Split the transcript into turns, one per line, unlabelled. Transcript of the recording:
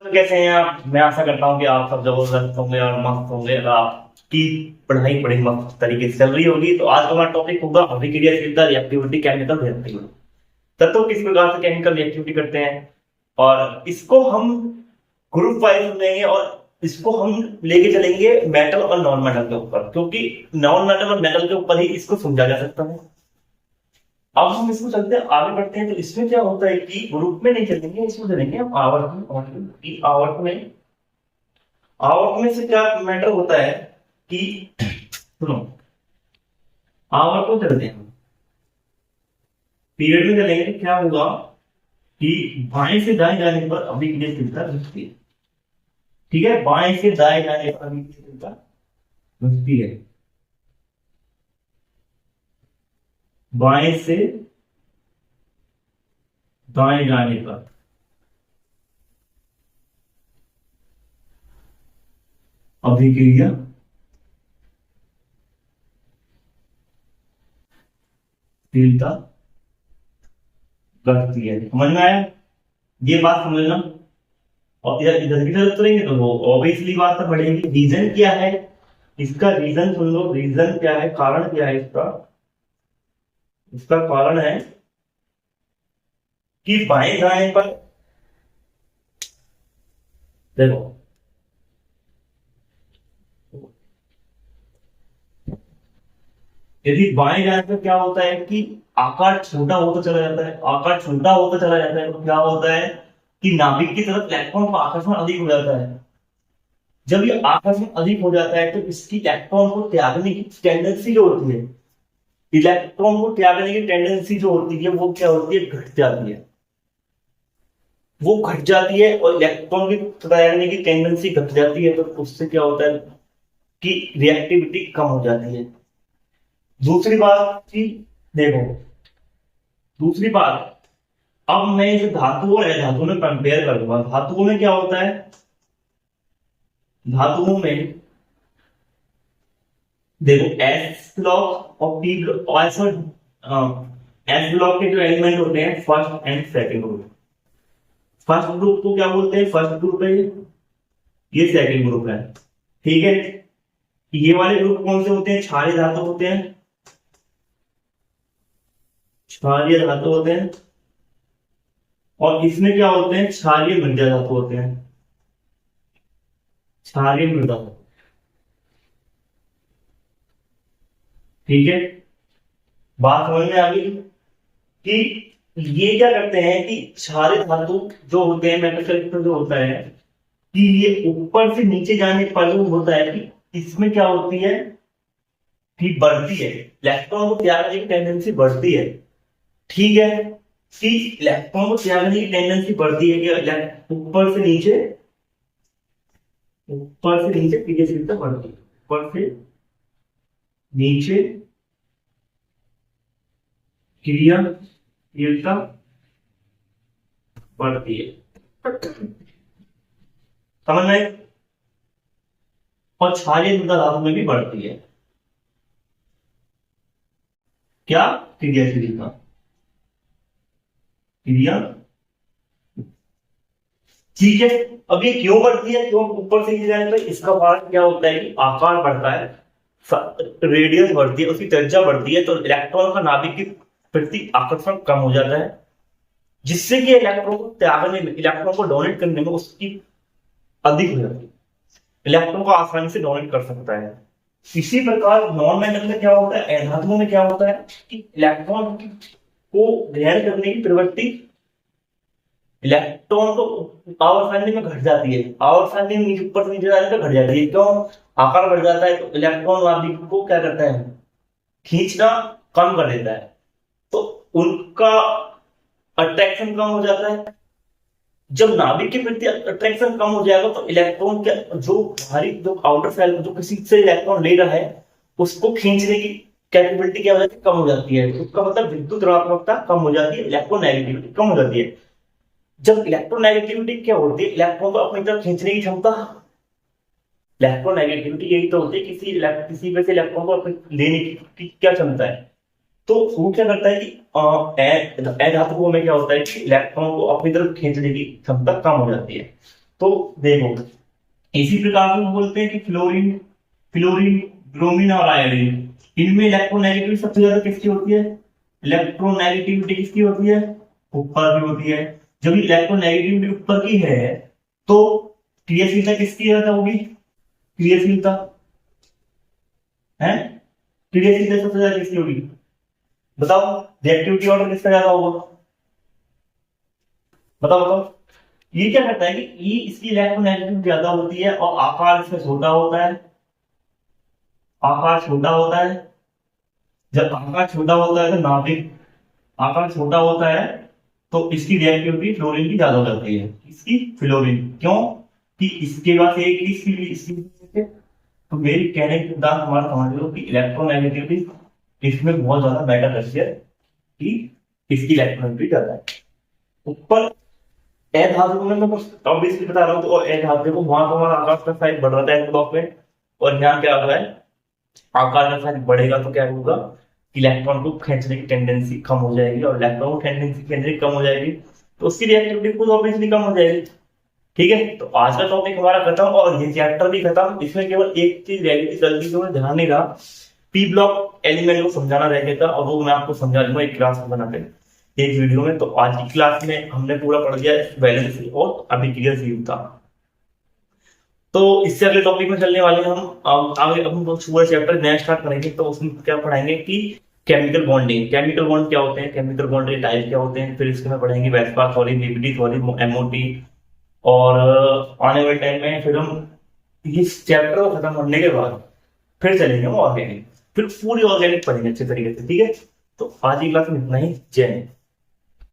तो कैसे हैं आप? मैं आशा करता हूँ कि आप सब जबरदस्त होंगे और मस्त होंगे और आपकी पढ़ाई बड़ी मस्त तरीके से चल रही होगी। तो आज का हमारा टॉपिक होगा अभिक्रियाशीलता रिएक्टिविटी केमिकल रिएक्टिविटी। तत्व किस प्रकार से केमिकल रिएक्टिविटी करते हैं और इसको हम ग्रुप वाइज लेंगे और इसको हम लेके चलेंगे मेटल और नॉन मेटल के ऊपर, क्योंकि नॉन मेटल और मेटल के ऊपर ही इसको समझा जा सकता है। अब हम इसको चलते हैं आगे बढ़ते हैं। तो इसमें क्या होता है कि ग्रुप में नहीं चलेंगे, इसमें चलेंगे हम आवर्त में। आवर्त में से क्या मैटर होता है कि सुनो, आवर्त में चलते हैं, पीरियड में चलेंगे। क्या होगा कि बाएं से दाएं जाने पर अभिक्रियाशीलता घटती है। ठीक है, बाएं से दाएं जाने पर अभिक्रियाशीलता घटती है। बाएं से दाएं जाने पर अभिक्रियाशीलता घटती है। समझ में आया? ये बात समझना। और इधर इधर की तरफ करेंगे तो वो ऑब्वियसली बात तो बढ़ेगी। रीजन क्या है इसका? रीजन सुन लो, रीजन क्या है, कारण क्या है इसका? इसका कारण है कि बाएं दाएं पर देखो, यदि बाएं दाएं पर क्या होता है कि आकार छोटा होता चला जाता है। आकार छोटा होता चला जाता है तो क्या होता है कि नाभिक की तरफ इलेक्ट्रॉन का आकर्षण अधिक हो जाता है। जब ये आकर्षण अधिक हो जाता है तो इसकी इलेक्ट्रॉन को त्यागने की टेंडेंसी जो होती है, इलेक्ट्रॉन को त्यागने की टेंडेंसी जो होती है वो क्या होती है? घट जाती है। वो घट जाती है और इलेक्ट्रॉन की त्यागने की टेंडेंसी घट जाती है तो उससे क्या होता है कि रिएक्टिविटी कम हो जाती है। दूसरी बात कि देखो, दूसरी बात, अब मैं इसे धातु और अधातु में कंपेयर करूंगा। धातुओं में क्या होता है? धातुओं में देखो एस ब्लॉक और पी ब्लॉक, एस ब्लॉक के जो एलिमेंट होते हैं first and second group. First group को क्या बोलते हैं? फर्स्ट ग्रुप है, ये सेकंड ग्रुप है। ठीक है, ये वाले ग्रुप कौन से होते हैं? क्षारीय धातु होते हैं, क्षारीय धातु होते हैं। और इसमें क्या होते हैं? क्षारीय मृदा धातु होते हैं, क्षारीय मृदा। ठीक है, बात समझ में आ गई कि ये क्या करते हैं कि क्षारीय धातु जो होते हैं, मेटल कलेक्टर जो होता है कि ये ऊपर से नीचे जाने पर जो होता है कि इसमें क्या होती है कि बढ़ती है, इलेक्ट्रॉन को त्यागने की टेंडेंसी बढ़ती है। ठीक है, कि इलेक्ट्रॉन को त्यागने की टेंडेंसी बढ़ती है कि ऊपर से नीचे, ऊपर से नीचे क्रियाशीलता बढ़ती है, ऊपर से नीचे क्रियाशीलता बढ़ती है। समझ में? और क्षारीय मृदा धातु में भी बढ़ती है क्या? क्रियाशीलता, क्रिया। ठीक है, अब ये क्यों बढ़ती है, क्यों ऊपर से नीचे जाने पर? इसका कारण क्या होता है कि आकार बढ़ता है, रेडियस बढ़ती है, उसकी त्रिज्या बढ़ती है, तो इलेक्ट्रॉन का नाभिक के प्रति आकर्षण कम हो जाता है, जिससे कि इलेक्ट्रॉन को त्यागने में, इलेक्ट्रॉन को डोनेट करने में उसकी अधिक हो जाती है। इलेक्ट्रॉन को आसानी से डोनेट कर सकता है। इसी प्रकार नॉन मेटल में क्या होता है, अधातुओं में क्या होता है कि इलेक्ट्रॉन को ग्रहण करने की प्रवृत्ति इलेक्ट्रॉन को आवर्त सारणी में घट जाती है। आवर्त सारणी में ऊपर से नीचे जाने पर घट जाती है। क्यों? आकार बढ़ जाता है तो इलेक्ट्रॉन नाभिक को क्या करता है? खींचना कम कर देता है, तो उनका अट्रैक्शन कम हो जाता है। जब नाभिक के प्रति अट्रैक्शन कम हो जाएगा तो इलेक्ट्रॉन के जो बाहरी, जो आउटर सेल, जो किसी से इलेक्ट्रॉन ले रहा है उसको खींचने की कैपेबिलिटी क्या हो जाती है? कम हो जाती है। उसका मतलब विद्युत ऋणात्मकता कम हो जाती है, इलेक्ट्रोनेगेटिविटी कम हो जाती है। जब इलेक्ट्रोनेगेटिविटी क्या होती है? इलेक्ट्रॉन को अपनी तरफ खींचने की क्षमता। इलेक्ट्रोनेगेटिविटी यही तो होती है किसी वजह से इलेक्ट्रॉन को अपने लेने की क्या क्षमता है। तो वो क्या करता है कि अधातुओं में क्या होता है कि इलेक्ट्रॉन को अपनी तरफ खींचने की क्षमता कम हो जाती है। तो देखो, इसी प्रकार से हम बोलते हैं कि फ्लोरीन फ्लोरीन ब्रोमीन और आयोडीन, इनमें इलेक्ट्रोनेगेटिविटी सबसे ज्यादा किसकी होती है? इलेक्ट्रोनेगेटिविटी किसकी होती है? ऊपर की होती है। जब इलेक्ट्रोनेगेटिविटी ऊपर की है तो क्रियाशीलता किसकी ज्यादा होगी? क्रियाशीलता है, क्रियाशीलता सबसे ज्यादा किसकी होगी? बताओ, रिएक्टिविटी ऑर्डर किसका ज्यादा होगा? बताओ बताओ। ये क्या करता है कि ये इसकी इलेक्ट्रोनेगेटिविटी ज्यादा होती है और आकार इसका छोटा होता है। आकार छोटा होता है। जब आकार छोटा होता है तो नाभिक, आकार छोटा होता है तो इसकी रिएक्टिविटी फ्लोरीन की ज्यादा हो जाती है। इसकी फ्लोरीन क्यों? कि इसके पास एक इसकी तो मेरी कहने के सिद्धांत हमारा समझ लो कि इलेक्ट्रोनेगेटिविटी इसमें बहुत ज्यादा मैटर करती है, कि इसकी इलेक्ट्रोनेगेटिविटी ज्यादा है। ऊपर अधातु में मैं कुछ ऑब्वियसली बता रहा हूँ, तो अधातु को वहां तो हमारा आकाश का साइज बढ़ रहा है ब्लॉक में, और यहाँ क्या हो रहा है, आकार का साइज बढ़ेगा तो क्या होगा, इलेक्ट्रॉन को खींचने की टेंडेंसी कम हो जाएगी, और इलेक्ट्रॉन को टेंडेंसी खींचने की कम हो जाएगी तो उसकी रिएक्टिविटी खुद ऑब्वियसली कम हो जाएगी। ठीक है, तो आज का टॉपिक हमारा खत्म और ये चैप्टर भी खत्म। इसमें केवल एक चीज रह गई थी, गलती से ध्यान नहीं रहा, पी ब्लॉक एलिमेंट को समझाना रह गया था, और वो मैं आपको समझा दूंगा एक क्लास में बनाकर, एक वीडियो में। तो आज की क्लास में हमने पूरा पढ़ दिया वैलेंसी और अभिक्रियाशीलता। तो इससे अगले टॉपिक में चलने वाले हम आगे, अब हम पूरा चैप्टर नया स्टार्ट करेंगे। तो उसमें क्या पढ़ाएंगे कि केमिकल बॉन्डिंग, केमिकल बॉन्ड क्या होते हैं, केमिकल बॉन्ड के टाइप क्या होते हैं, फिर इसके में पढ़ेंगे Vespa theory, BPT theory, MOT, और आने वाले टाइम में फिर हम इस चैप्टर को खत्म करने के बाद फिर चलेंगे हम ऑर्गेनिक, फिर पूरी ऑर्गेनिक पढ़ेंगे अच्छे तरीके से। ठीक है, तो आज की क्लास में इतना ही। जय हिंद।